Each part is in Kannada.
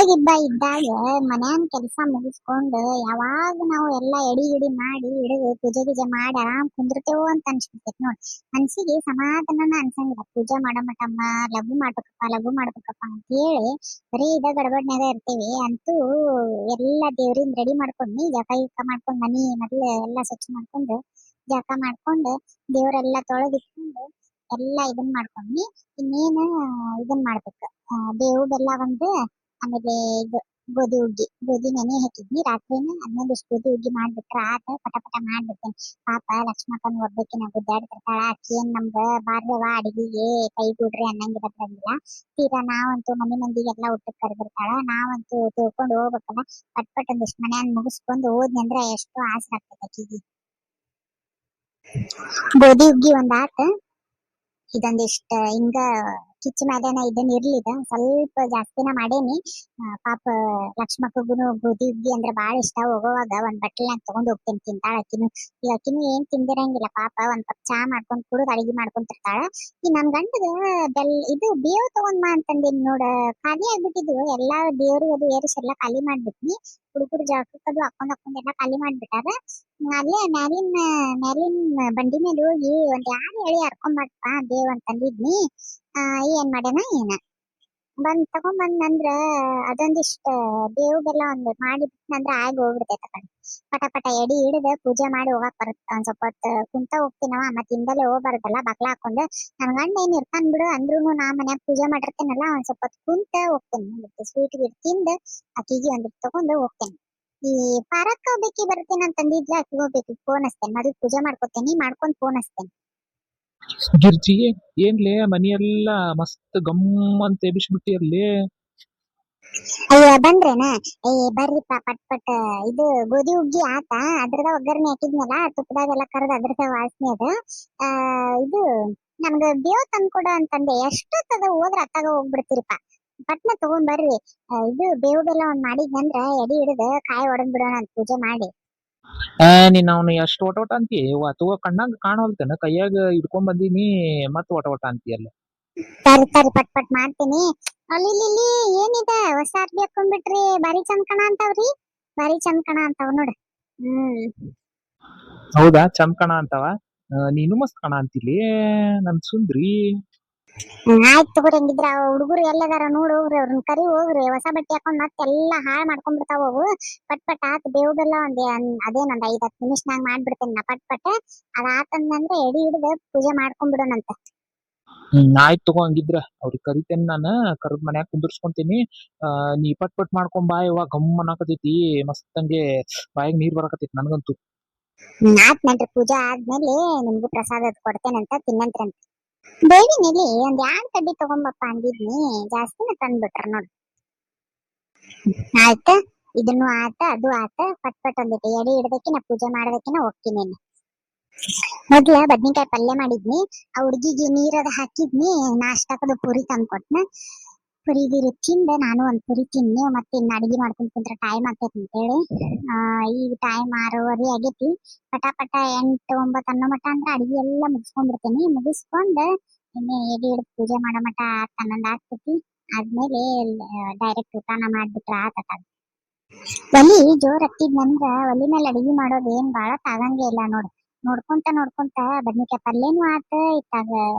ಗಿಬ್ಬ ಇದ್ದಾಗ ಮನ್ಯಾನ್ ಕೆಲ್ಸ ಮುಗಿಸ್ಕೊಂಡು ಯಾವಾಗ ನಾವು ಎಲ್ಲಾ ಎಡಿ ಗಿಡಿ ಮಾಡಿ ಹಿಡಿದು ಪೂಜೆ ಗೀಜೆ ಮಾಡಿ ಆರಾಮ್ ಕುಂದಿರ್ತೇವೋ ಅಂತ ಅನ್ಸ್ಬಿಡ್ತೈತಿ ನೋಡ್. ಮನ್ಸಿಗೆ ಸಮಾಧಾನನ ಅನ್ಸಂಗಿಲ್ಲ. ಪೂಜೆ ಮಾಡೋ ಮಟಮ್ಮ ಲಘು ಮಾಡ್ಬೇಕಪ್ಪ ಅಂತ ಹೇಳಿ ಬರೀ ಇದ ಗಡಬಡ್ನ್ಯಾಗ ಇರ್ತೇವಿ. ಅಂತೂ ಎಲ್ಲಾ ದೇವ್ರಿನ್ ರೆಡಿ ಮಾಡ್ಕೊಂಡ್ನಿ, ಜಕ ಗಿಕ ಮಾಡ್ಕೊಂಡ್ ಮನಿ ಮೊದ್ಲು ಎಲ್ಲಾ ಸ್ವಚ್ಛ ಮಾಡ್ಕೊಂಡು ಜಕ ಮಾಡ್ಕೊಂಡು ದೇವ್ರೆಲ್ಲಾ ತೊಳೆದಿಟ್ಕೊಂಡು ಎಲ್ಲಾ ಇದನ್ ಮಾಡ್ಕೊಂಡ್ನಿ. ಇನ್ನೇನು ಇದನ್ ಮಾಡ್ಬೇಕು, ಬೇವು ಬೆಲ್ಲ ಒಂದು, ಆಮೇಲೆ ಇದು ಗೋಧಿ ನೆನೆ ಹಾಕಿದ್ನಿ ರಾತ್ರಿನ. ಅದನ್ನೊಂದಿಷ್ಟು ಗೋಧಿ ಹುಗ್ಗಿ ಮಾಡ್ಬಿಟ್ರ ಆತ, ಪಟ ಪಟ ಮಾಡ್ಬಿಡ್ತೇನೆ. ಪಾಪ ಲಕ್ಷ್ಮಕ್ಕನ್ ಒಬ್ಬಾಕಿನ ಗುದ್ದಾಡ್ತಿರ್ತಾಳ. ಆಕಿ ಏನ್ ನಮ್ಗ ಬಾರ್ಯವ ಅಡಿಗೆಗೆ ಕೈ ಬಿಡ್ರಿ ಅನ್ನಂಗಿರತ್ತಂಗಿಲ್ಲ. ತೀರಾ ನಾವಂತೂ ಮನಿ ಮಂದಿಗೆಲ್ಲಾ ಊಟಕ್ಕೆ ಕರೆದಿರ್ತಾಳ. ನಾವಂತೂ ತಿಳ್ಕೊಂಡು ಹೋಗ್ಬೇಕಲ್ಲ. ಪಟ್ ಪಟ್ ಒಂದಿಷ್ಟು ಮನ್ಯಾನ್ ಮುಗಿಸ್ಕೊಂಡು ಹೋದ್ನಿ ಅಂದ್ರ ಎಷ್ಟೋ ಆಸರ ಆಗ್ತೈತೆ ಆಕಿಗೆ. ಗೋಧಿ ಹುಗ್ಗಿ ಒಂದ್ ಆತ, ಇದೊಂದಿಷ್ಟ ಹಿಂಗ ಕಿಚ್ಚ ಮ್ಯಾಲೇನ ಇದನ್ನ ಇರ್ಲಿದ ಸ್ವಲ್ಪ ಜಾಸ್ತಿನ ಮಾಡೇನಿ. ಪಾಪ ಲಕ್ಷ್ಮಕ್ಕಗುನು ಗೋಧಿ ಹುಗ್ಗಿ ಅಂದ್ರ ಬಾಳ ಇಷ್ಟ. ಹೋಗೋವಾಗ ಒಂದ್ ಬಟ್ಲಿನಾಗ ತಗೊಂಡ್ ಹೋಗ್ತೇನೆ, ತಿಂತಾಳ ಆಕಿನು. ಈಗ ಆಕಿನು ಏನ್ ತಿಂದಿರಂಗಿಲ್ಲ ಪಾಪ. ಒಂದ್ ಕಪ್ ಚಾ ಮಾಡ್ಕೊಂಡ್ ಕುಡಿದ್ ಅಡಿಗೆ ಮಾಡ್ಕೊಂತಿರ್ತಾಳ. ಈ ನನ್ ಗಂಡಗ ಇದು ಬೇವು ತಗೊಂಡ್ ಬಾ ಅಂತಂದೇನಿ ನೋಡ. ಖಾಲಿ ಆಗ್ಬಿಟ್ಟಿದ್ವು ಎಲ್ಲಾ. ದೇವ್ರಿಗೆ ಅದು ಏರಿಸಿ ಎಲ್ಲಾ ಖಾಲಿ ಮಾಡ್ಬಿಟ್ನಿ. ಹುಡುಗರು ಜಳಕಕ್ಕದು ಹಾಕೊಂಡ್ ಎಲ್ಲಾ ಖಾಲಿ ಮಾಡ್ಬಿಟ್ಟಾರ. ಅಲ್ಲೇ ಮ್ಯಾಲಿನ್ ಬಂಡಿ ಮೇಲೆ ಹೋಗಿ ಒಂದ್ ಯಾರು ಹೇಳಿ ಹರ್ಕೊಂಬಪ್ಪ ದೇವ್ ಅಂತಂದಿದ್ನಿ. ಏನ್ ಮಾಡ್ಯಾನ ಏನ ತಗೊಂಬಂದ್ರ ಅದೊಂದಿಷ್ಟ ಬೇವು ಬೆಲ್ಲ ಒಂದ್ ಮಾಡಿಬಿಟ್ನಂದ್ರ ಆಗಿ ಹೋಗ್ಬಿಡ್ತೈತ ಕಣ್. ಪಟ ಪಟ ಎಡಿ ಹಿಡಿದ ಪೂಜೆ ಮಾಡಿ ಹೋಗಾಕ್ ಬರುತ್ತ. ಒಂದ್ ಸ್ವಲ್ಪ ಹೊತ್ತು ಕುಂತ ಹೋಗ್ತೀನವ, ಮತ್ ಹಿಂದಲೇ ಹೋಗ್ಬಾರ್ದಲ್ಲ ಬಕ್ಲಾ ಹಾಕೊಂಡ್. ನನ್ ಗಂಡ ಏನ್ ಇರ್ತಾನ್ ಬಿಡು, ಅಂದ್ರುನು ನಾ ಮನ್ಯಾಗ ಪೂಜೆ ಮಾಡಿರ್ತೇನಲ್ಲ, ಒಂದ್ ಸ್ವಲ್ಪ ಹೊತ್ತು ಕುಂತ ಹೋಗ್ತೇನೆ. ಸ್ವೀಟ್ ಗಿಟ್ ತಿಂದ ಆಕಿಗೆ ಒಂದಿಟ್ಟು ತಗೊಂಡು ಹೋಗ್ತೇನೆ. ಈ ಪಾರಕ್ಕ ಬೇಕಿ ಬರ್ತೇನೆ ಅಂತಂದಿದ್ಲ, ಆಕಿಗೆ ಹೋಗ್ಬೇಕು ಫೋನ್ ಹಚ್ತೇನೆ. ಮೊದಲು ಪೂಜೆ ಮಾಡ್ಕೊತೇನಿ, ಮಾಡ್ಕೊಂಡ್ ಫೋನ್ ಹಚ್ತೇನೆ. ಗಿರ್ಜಿ, ಏನ್ಲೇ ಮನಿಯೆಲ್ಲಾ ಮಸ್ತ್ ಗಮ್ ಅಂತ ಎಬಿಸ್ಬಿಟ್ಟಿಯಲ್ಲೇ. ಅಯ್ಯ ಬಂದ್ರೇನ? ಬರ್ರಿಪ್ಪ ಪಟ್ ಪಟ್. ಇದು ಗೋಧಿ ಹುಗ್ಗಿ ಆತ, ಅದ್ರದ ಒಗ್ಗರಣೆ ಹಾಕಿದ್ನಲ್ಲ ತುಪ್ಪದಾಗೆಲ್ಲ ಕರ್ದ ಅದ್ರದ ವಾಸನೆ ಅದ. ಇದು ನಮ್ಗ ಬೇವ್ ತಂದ್ಕೊಡ ಅಂತಂದೆ. ಎಷ್ಟೊತ್ತದ ಹೋದ್ರ ಅತ್ತಾಗ ಹೋಗ್ಬಿಡ್ತೀರಿಪ್ಪ. ಪಟ್ನ ತಗೊಂಡ್ ಬರ್ರಿ. ಇದು ಬೇವು ಬೆಲ್ಲ ಒಂದ್ ಮಾಡಿದ್ನಂದ್ರ ಎಡಿ ಹಿಡಿದು ಕಾಯಿ ಒಡದ್ ಬಿಡೋಣ ಅಂತ ಪೂಜೆ ಮಾಡಿ. ನೀನ್ ಅವ್ನು ಎಷ್ಟು ಒಟ ಒಟ ಅಂತಿ ಅಥವಾ ಕಣ್ಣಾಗ ಕಾಣವಲ್ತೇನ, ಕೈಯಾಗ ಇಟ್ಕೊಂಡ್ ಬಂದೀನಿ ಮತ್ ಒಟ ಒಟ ಅಂತೀಯಲ್ಲ. ಸರಿ ಪಟ್ ಪಟ್ ಮಾಡ್ತೀನಿ. ಅಲ್ಲಿ ಏನಿದೆ ಹೊಸ ಅರ್ಬಿ ಹಾಕೊಂಡ್ಬಿಟ್ರಿ, ಬಾರಿ ಚಂದ ಕಣ ಅಂತಾವ್ರಿ. ಬಾರಿ ಚಂದ ಕಣ ಅಂತಾವ್ ನೋಡ. ಹೌದಾ, ಚಂದ್ ಕಣ ಅಂತಾವ. ನೀನು ಮಸ್ತ್ ಕಣ ಅಂತಿಲಿ ನನ್ ಸುಂದ್ರಿ. ಆಯ್ತು ತಗೋರಿ. ಹಂಗಿದ್ರ ಹುಡುಗರು ಎಲ್ಲದಾರ ನೋಡ್ ಹೋಗ್ರಿ, ಅವ್ರನ್ನ ಕರಿ ಹೋಗ್ರಿ. ಹೊಸ ಬಟ್ಟೆ ಹಾಕೊಂಡ್ ಮತ್ತೆಲ್ಲಾ ಹಾಳ್ ಮಾಡ್ಕೊಂಡ್ಬಿಡ್ತಾವ ಅವು. ಪಟ್ ಪಟ್ ಆತ್ ಬೇವು ಬೆಲ್ಲ ಅದೇನೊಂದ್ 5-10 ನಿಮಿಷನಾಗ ಮಾಡ್ಬಿಡ್ತೇನೆ ನಾ. ಪಟ್ ಪಟ್ ಅದ ಆತಂದ್ರೆ ಎಡಿ ಹಿಡಿದು ಪೂಜೆ ಮಾಡ್ಕೊಂಡ್ಬಿಡೋಣಂತ. ಆಯ್ತು ತಗೋ. ಹಂಗಿದ್ರ ಅವ್ರಿಗೆ ಕರಿತೇನೆ, ನಾನು ಕರ್ದ್ ಮನ್ಯಾಗ ಕುಂದರ್ಸ್ಕೊಂತೀನಿ. ನೀ ಪಟ್ ಪಟ್ ಮಾಡ್ಕೊಂಡ್ ಬಾ. ಇವಾಗ ಗಮ್ ಅನ್ನಕತೈತಿ ಮಸ್ತ್, ಹಂಗೆ ಬಾಯಿಗೆ ನೀರ್ ಬರಕತೈತಿ ನನ್ಗಂತೂ. ಆತ್ ನನ್ರಿ, ಪೂಜಾ ಆದ್ಮೇಲೆ ನಿಮ್ಗೂ ಪ್ರಸಾದ ಕೊಡ್ತೇನಂತ, ತಿನ್ನಂತ್ರಂತ. ಬೇವಿನೆಲೆ ಒಂದ್ 2 ಕಡ್ಡಿ ತಗೊಂಬಪ್ಪ ಅಂದಿದ್ನಿ, ಜಾಸ್ತಿನ ತಂದ್ಬಿಟ್ರ ನೋಡ್. ಆಯ್ತ, ಇದನ್ನು ಆತ ಅದು ಆತ. ಪಟ್ ಪಟ್ ಒಂದಿಟ್ಟು ಎಡಿ ಹಿಡ್ದಕ್ಕಿನ ಪೂಜೆ ಮಾಡೋದಕ್ಕಿನ ಹೋಗ್ತೀನಿ. ಮೊದ್ಲ ಬದ್ನಿಕಾಯಿ ಪಲ್ಯ ಮಾಡಿದ್ನಿ, ಆ ಹುಡ್ಗಿಗೆ ನೀರದ ಹಾಕಿದ್ನಿ. ನಾಷ್ಟಕದು ಪುರಿ ತಂದ್ಕೊಟ್ನ. ಪುರಿ ಗಿರಿ ತಿಂದ ನಾನು ಒಂದ್ ಪುರಿ ತಿನ್ನಿ. ಮತ್ತೆ ಇನ್ನ ಅಡಿಗೆ ಮಾಡ್ಕೊಂಡ್ ಕುಂತ್ರ ಟೈಮ್ ಆಗ್ತೈತಿ ಅಂತೇಳಿ ಈಗ ಟೈಮ್ 6:30 ಆಗೇತಿ. ಪಟ ಪಟ 8-9 ಅನ್ನೋ ಮಟ ಅಂದ್ರ ಅಡಿಗೆ ಎಲ್ಲಾ ಮುಗಿಸ್ಕೊಂಡ್ಬಿಡ್ತೇನಿ. ಮುಗಿಸ್ಕೊಂಡ್ ಇನ್ನೇ ಎಡಿ ಹಿಡಿದು ಪೂಜೆ ಮಾಡೋ ಮಟ 10-11 ಆಗ್ತೈತಿ. ಆದ್ಮೇಲೆ ಡೈರೆಕ್ಟ್ ಊಟನ ಮಾಡ್ಬಿಟ್ರ ಆತಟ. ಒಲಿ ಜೋರ್ ಹತ್ತಿದ್ನಂದ್ರ ಒಲಿ ಮೇಲೆ ಅಡಿಗೆ ಮಾಡೋದ್ ಏನ್ ಬಾಳ ಆಗಂಗೆ ಇಲ್ಲ ನೋಡ್. ನೋಡ್ಕೊಂತ ಬದ್ನಿಕಾಯಿ ಪಲ್ಯನೂ ಆತ, ಇತ್ತಾಗ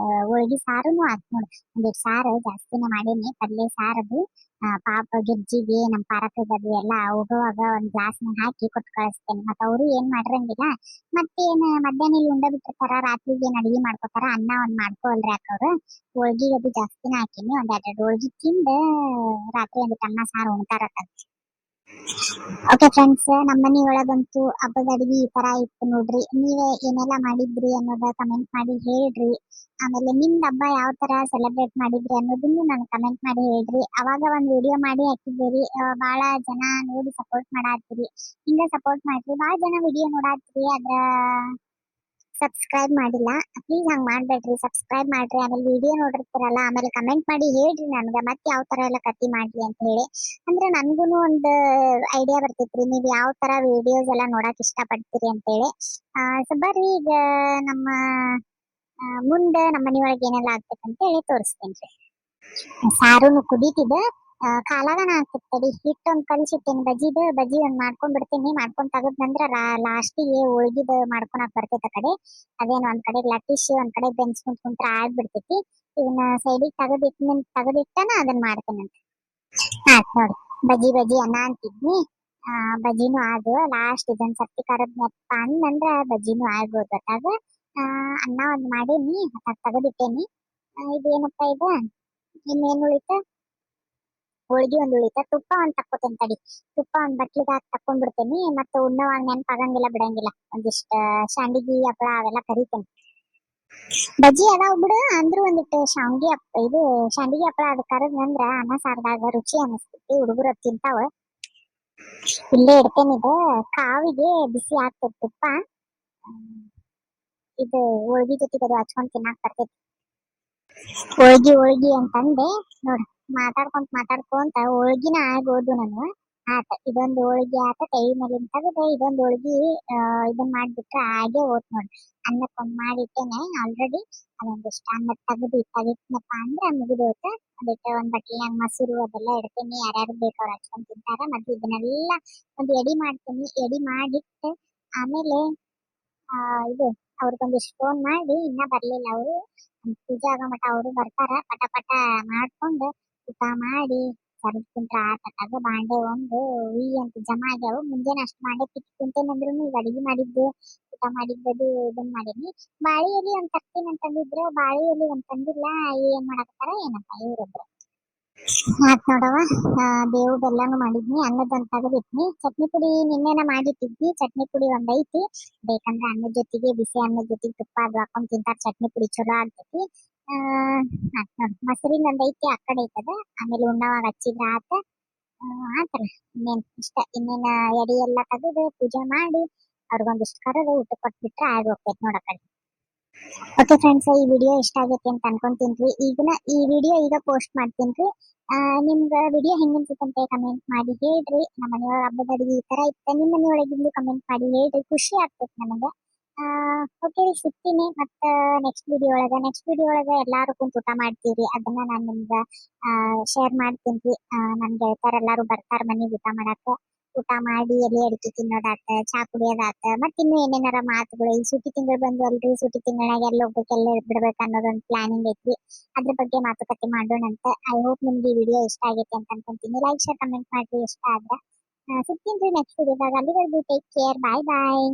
ಹೋಳ್ಗಿ ಸಾರುನು ಆತ್ ನೋಡ್. ಒಂದಿಟ್ ಸಾರು ಜಾಸ್ತಿನ ಮಾಡೇನಿ, ಪಲ್ಯ ಸಾರದು. ಪಾಪ ಗಿರ್ಜಿಗೆ ನಮ್ ಪಾರಕಗದು ಎಲ್ಲಾ ಹೋಗುವಾಗ ಒಂದ್ ಗ್ಲಾಸ್ನಾಗ ಹಾಕಿ ಕೊಟ್ಟು ಕಳಿಸ್ತೇನೆ. ಮತ್ತ ಅವರು ಏನ್ ಮಾಡಿರಂಗಿಲ್ಲ. ಮತ್ತೇನ್ ಮಧ್ಯಾಹ್ನ ಇಲ್ಲಿ ಉಂಡ ಬಿಟ್ಟಿರ್ತಾರ, ರಾತ್ರಿಗೆ ಏನ್ ಅಡಿಗೆ ಮಾಡ್ಕೋತಾರ. ಅನ್ನ ಒಂದ್ ಮಾಡ್ಕೊಲ್ರಿ ಯಾಕವ್ರು. ಹೋಳ್ಗಿಗದು ಜಾಸ್ತಿನ ಹಾಕೀನಿ. ಒಂದ್ 2 ಹೋಳ್ಗಿ ತಿಂದ ರಾತ್ರಿ ಒಂದಿಟ್ಟು ಅನ್ನ ಸಾರು ಉಣ್ತಾರತ್ತ. ಓಕೆ ಫ್ರೆಂಡ್ಸ್, ನಮ್ಮ ಮನಿ ಒಳಗಂತೂ ಹಬ್ಬದ ಅಡಿಗೆ ಈ ತರ ಇತ್ತು ನೋಡ್ರಿ. ನೀವೇ ಏನೆಲ್ಲಾ ಮಾಡಿದ್ರಿ ಅನ್ನೋದ ಕಮೆಂಟ್ ಮಾಡಿ ಹೇಳ್ರಿ. ಆಮೇಲೆ ನಿಮ್ದ ಹಬ್ಬ ಯಾವ ತರ ಸೆಲೆಬ್ರೇಟ್ ಮಾಡಿದ್ರಿ ಅನ್ನೋದನ್ನು ನಾನು ಕಮೆಂಟ್ ಮಾಡಿ ಹೇಳ್ರಿ. ಅವಾಗ ಒಂದ್ ವಿಡಿಯೋ ಮಾಡಿ ಹಾಕಿದ್ದೀರಿ, ಬಹಳ ಜನ ನೋಡಿ ಸಪೋರ್ಟ್ ಮಾಡಾತ್ರಿ. ಹಿಂಗ ಸಪೋರ್ಟ್ ಮಾಡ್ರಿ. ಬಹಳ ಜನ ವಿಡಿಯೋ ನೋಡಾತ್ರಿ, ಅದ್ರ ಸಬ್ಸ್ಕ್ರೈಬ್ ಮಾಡಿಲ್ಲ. ಪ್ಲೀಸ್ ಹಂಗ್ ಮಾಡ್ಬೇಡ್ರಿ, ಸಬ್ಸ್ಕ್ರೈಬ್ ಮಾಡ್ರಿ. ಆಮೇಲೆ ವಿಡಿಯೋ ನೋಡಿರ್ತೀರಲ್ಲ, ಆಮೇಲೆ ಕಮೆಂಟ್ ಮಾಡಿ ಹೇಳ್ರಿ ನನ್ಗ ಮತ್ತೆ ಯಾವ ತರ ಎಲ್ಲ ಕತಿ ಮಾಡ್ಲಿ ಅಂತ ಹೇಳಿ. ಅಂದ್ರೆ ನನ್ಗುನು ಒಂದು ಐಡಿಯಾ ಬರ್ತೈತ್ರಿ, ನೀವ್ ಯಾವ ತರ ವಿಡಿಯೋಸ್ ಎಲ್ಲ ನೋಡಕ್ ಇಷ್ಟ ಪಡ್ತೀರಿ ಅಂತ ಹೇಳಿ. ಸೊ ಬರ್ರಿ, ಈಗ ನಮ್ಮ ಮುಂದೆ ನಮ್ಮ ಮನಿಯೊಳಗೆ ಏನೆಲ್ಲ ಆಗ್ತೈತೆ ಅಂತ ಹೇಳಿ ತೋರಿಸ್ತೇನ್ರಿ. ಸಾರುನು ಕುದೀತಿದೆ. ಕಾಲಾಗನ ಆಗ್ತದೆ ಹಿಟ್ಟು ಒಂದ್ ಕಲ್ಸಿಟ್ಟೇನಿ ಬಜಿ ಒಂದ್ ಮಾಡ್ಕೊಂಡ್ ಬಿಡ್ತೀನಿ ಮಾಡ್ಕೊಂಡ್ ತಗದ್ ನಂದ್ರ ಲಾಸ್ಟಿಗೆ ಹೋಳ್ಗಿದ ಮಾಡ್ಕೊಳಕ್ ಬರ್ತೈತೆ ಆ ಕಡೆ ಅದೇನ್ ಒಂದ್ ಕಡೆ ಲಟ್ಟಿಸಿ ಒಂದ್ ಕಡೆ ಬೆನ್ಸ್ಕೊಂಡ್ ಕುಂತ್ರ ಆಗ್ಬಿಡ್ತೈತಿ ಇವನ್ನ ಸೈಡಿಗೆ ತೆಗದಿಟ್ಟನ ಅದನ್ನ ಮಾಡ್ತೇನೆ ಆತ್ ನೋಡಿ ಬಜಿ ಅನ್ನ ಅಂತಿದ್ನಿ ಬಜಿನೂ ಆದ್ವು ಲಾಸ್ಟ್ ಇದೊಂದ್ ಸರ್ತಿ ಕರದ್ ನೆಪ್ಪ ಅಂದ್ರ ಬಜಿನೂ ಆಗ್ಬೋದು ಅತ್ತಾಗ ಅನ್ನ ಒಂದ್ ಮಾಡೀನಿ ಅದ್ ತೆಗದಿಟ್ಟೇನಿ ಇದೇನಪ್ಪ ಇದು ಇನ್ನೇನ್ ಉಳಿತ ಹೋಳ್ಗಿ ಒಂದ್ ಉಳಿತ ತುಪ್ಪ ಒಂದ್ ತಕ್ಕೋತೇನೆ ತಡಿ ತುಪ್ಪ ಒಂದ್ ಬಟ್ಲಿಗೆ ಹಾಕಿ ತಕೊಂಡ್ಬಿಡ್ತೇನಿ ಮತ್ತೆ ಉಣ್ಣವಾಗ ನೆನಪಾಗಂಗಿಲ್ಲ ಬಿಡಂಗಿಲ್ಲ ಒಂದಿಷ್ಟ ಶಾಂಡಿಗಿ ಹಪ್ಪಳ ಅವೆಲ್ಲ ಕರಿತೇನೆ ಬಜ್ಜಿ ಅದಾವ್ ಬಿಡು ಅಂದ್ರೂ ಒಂದಿಟ್ಟು ಶಾವ್ಗಿ ಇದು ಶಾಂಡಿಗಿ ಹಪ್ಪಳ ಅದ್ ಕರದ್ ನಂದ್ರ ಅನ್ನ ಸಾರ್ದಾಗ ರುಚಿ ಅನಿಸ್ತೈತಿ ಹುಡುಗರು ಅದ್ ತಿಂತಾವ ಇಲ್ಲೇ ಇಡ್ತೇನೆ ಇದು ಕಾವಿಗೆ ಬಿಸಿ ಆಗ್ತೈತಿ ತುಪ್ಪ ಇದು ಹೋಳ್ಗಿ ಜೊತೆಗೆ ಅದು ಹಚ್ಕೊಂಡ್ ತಿನ್ನಾಕ್ ಬರ್ತೈತಿ ಹೋಳ್ಗಿ ಅಂತಂದೆ ನೋಡ್ ಮಾತಾಡ್ಕೊಂತ ಹೋಳ್ಗಿನ ಆಗೋದು ನಾನು ಆತ ಇದೊಂದು ಹೋಳ್ಗಿ ಆತ ಕೈ ಮೇಲಿಂದ ತೆಗೆದು ಇದೊಂದು ಹೋಳ್ಗಿ ಇದನ್ ಮಾಡ್ಬಿಟ್ರೆ ಹಾಗೆ ಓತ್ ನೋಡಿ ಅನ್ನಕ್ಕೊಂದ್ ಮಾಡಿಟ್ಟೇನೆ ಆಲ್ರೆಡಿ ಅದೊಂದಿಷ್ಟ ಅನ್ನ ತೆಗಿಟ್ನಪ್ಪ ಅಂದ್ರೆ ಮುಗಿದೋತ ಅದಕ್ಕೆ ಒಂದ್ ಬಟ್ಲಿನಾಗ ಮೊಸರು ಅದೆಲ್ಲ ಇಡ್ತೇನಿ ಯಾರ್ಯಾರು ಬೇಕು ಅವ್ರು ಹಚ್ಕೊಂಡ್ ತಿಂತಾರ ಮತ್ತೆ ಇದನ್ನೆಲ್ಲ ಒಂದ್ ಎಡಿ ಮಾಡ್ತೇನಿ ಎಡಿ ಮಾಡಿಟ್ಟು ಆಮೇಲೆ ಇದು ಅವ್ರಿಗೊಂದಿಷ್ಟು ಫೋನ್ ಮಾಡಿ ಇನ್ನ ಬರ್ಲಿಲ್ಲ ಅವರು ಪೂಜೆ ಆಗೋ ಮಟ ಅವರು ಬರ್ತಾರ ಪಟ ಪಟ ಮಾಡ್ಕೊಂಡು ಊಟ ಮಾಡಿ ಸರ್ದ್ ಕುಂತ್ರ ಆತಟಾಗ ಬಾಂಡೆ ಒಂದು ಅಂತ ಜಮಾ ಆಗ್ಯಾವ ಮುಂಜಾನೆ ಅಷ್ಟ್ ಮಾಡೇ ಕಿತ್ ಕುಂತೇನಂದ್ರು ಈಗ ಅಡಿಗೆ ಮಾಡಿದ್ದು ಊಟ ಮಾಡಿದ್ದದು ಇದನ್ ಮಾಡೀನಿ ಬಾಳಿ ಎಲಿ ಒಂದ್ ತರ್ತೀನಿ ಅಂತಂದಿದ್ರು ಬಾಳಿ ಎಲಿ ಒಂದ್ ತಂದಿಲ್ಲ ಏನ್ ಮಾಡಾಕತ್ತಾರ ಏನಪ್ಪ ಇವ್ರೊಬ್ರು ಆತ್ ನೋಡವ ಬೇವು ಬೆಲ್ಲನು ಮಾಡಿದ್ನಿ ಅನ್ನದೊಂದ್ ತೆಗೆದಿಟ್ನಿ ಚಟ್ನಿ ಪುಡಿ ನಿನ್ನೆನ ಮಾಡಿಟ್ಟಿದ್ನಿ ಚಟ್ನಿ ಪುಡಿ ಒಂದ್ ಐತಿ ಬೇಕಂದ್ರೆ ಅನ್ನದ ಜೊತೆಗೆ ಬಿಸಿ ಅನ್ನದ ಜೊತೆಗೆ ತುಪ್ಪ ಅದು ಹಾಕೊಂಡ್ ತಿಂತಾರ ಚಟ್ನಿ ಪುಡಿ ಚಲೋ ಆಗ್ತೈತಿ ಆತ್ ನೋಡ್ ಮೊಸರಿನ ಒಂದ್ ಐತಿ ಆ ಕಡೆ ಐತದ ಆಮೇಲೆ ಉಣ್ಣವಾಗ ಹಚ್ಚಿದ್ರ ಆತಲ್ಲ ಇನ್ನೇನ್ ಇಷ್ಟ ಇನ್ನೇನ ಎಡಿ ಎಲ್ಲಾ ತೆಗೆದು ಪೂಜೆ ಮಾಡಿ ಅವ್ರಿಗೊಂದಿಷ್ಟು ಕರೆದು ಊಟ ಕೊಟ್ಬಿಟ್ರೆ ಆಗಿ ಹೋಗ್ತೈತಿ ನೋಡ ಕಡೆ ಓಕೆ ಫ್ರೆಂಡ್ಸ್ ಈ ವಿಡಿಯೋ ಇಷ್ಟ ಆಗೈತಿ ಅಂತ ಅನ್ಕೊಂತೀನಿ ಈ ವಿಡಿಯೋ ಈಗ ಪೋಸ್ಟ್ ಮಾಡ್ತೀನಿ ನಿಮ್ಗ ವಿಡಿಯೋ ಹೆಂಗ್ ಅನ್ಸುತ್ತಂತೆ ಕಮೆಂಟ್ ಮಾಡಿ ಹೇಳ್ರಿ ನಮ್ಮ ಮನೆಯೊಳಗ ಹಬ್ಬದ ಅಡಿಗೆ ಈ ತರ ಇತ್ತ ನಿಮ್ಮ ಮನೆಯೊಳಗಿಂದು ಕಮೆಂಟ್ ಮಾಡಿ ಹೇಳ್ರಿ ಖುಷಿ ಆಗ್ತೈತಿ ನನಗ ಓಕೆ ಸಿಗ್ತೀನಿ ಮತ್ತ ನೆಕ್ಸ್ಟ್ ವಿಡಿಯೋ ಒಳಗ ಎಲ್ಲಾರು ಕುಂತ ಊಟ ಮಾಡ್ತೀವಿ ಅದನ್ನ ನಾನ್ ನಿಮ್ಗ ಶೇರ್ ಮಾಡ್ತೀನಿ ನನ್ ಗೆಳತಿಯರ್ ಎಲ್ಲಾರು ಬರ್ತಾರ ಮನೆಗೆ ಊಟ ಮಾಡಾಕ ಊಟ ಮಾಡಿ ಎಲೆ ಅಡಿಕೆ ತಿನ್ನೋದಾತ ಚಾ ಕುಡಿಯೋದಾತ ಮತ್ತ ಇನ್ನು ಏನೇನಾರ ಮಾತುಗಳು ಈ ಸುಟಿ ತಿಂಗಳು ಬಂದು ಅಲ್ರಿ ಸುಟಿ ತಿಂಗಳಾಗ ಎಲ್ಲ ಹೋಗ್ಬೇಕು ಎಲ್ಲ ಬಿಡ್ಬೇಕು ಅನ್ನೋದೊಂದು ಪ್ಲಾನಿಂಗ್ ಐತಿ ಅದ್ರ ಬಗ್ಗೆ ಮಾತುಕತೆ ಮಾಡೋಣ ಅಂತ ಐ ಹೋಪ್ ನಿಮ್ಗೆ ಈ ವಿಡಿಯೋ ಇಷ್ಟ ಆಗೈತೆ ಅಂತ ಅನ್ಕೊಂತೀನಿ ಲೈಕ್ ಶೇರ್ ಕಮೆಂಟ್ ಮಾಡ್ರಿ ಇಷ್ಟ ಆದ್ರ ಸಿಗ್ತೀನಿ ನೆಕ್ಸ್ಟ್ ವಿಡಿಯೋದಾಗ ಅಲ್ಲಿವರೆಗೂ ಟೇಕ್ ಕೇರ್ ಬಾಯ್ ಬಾಯ್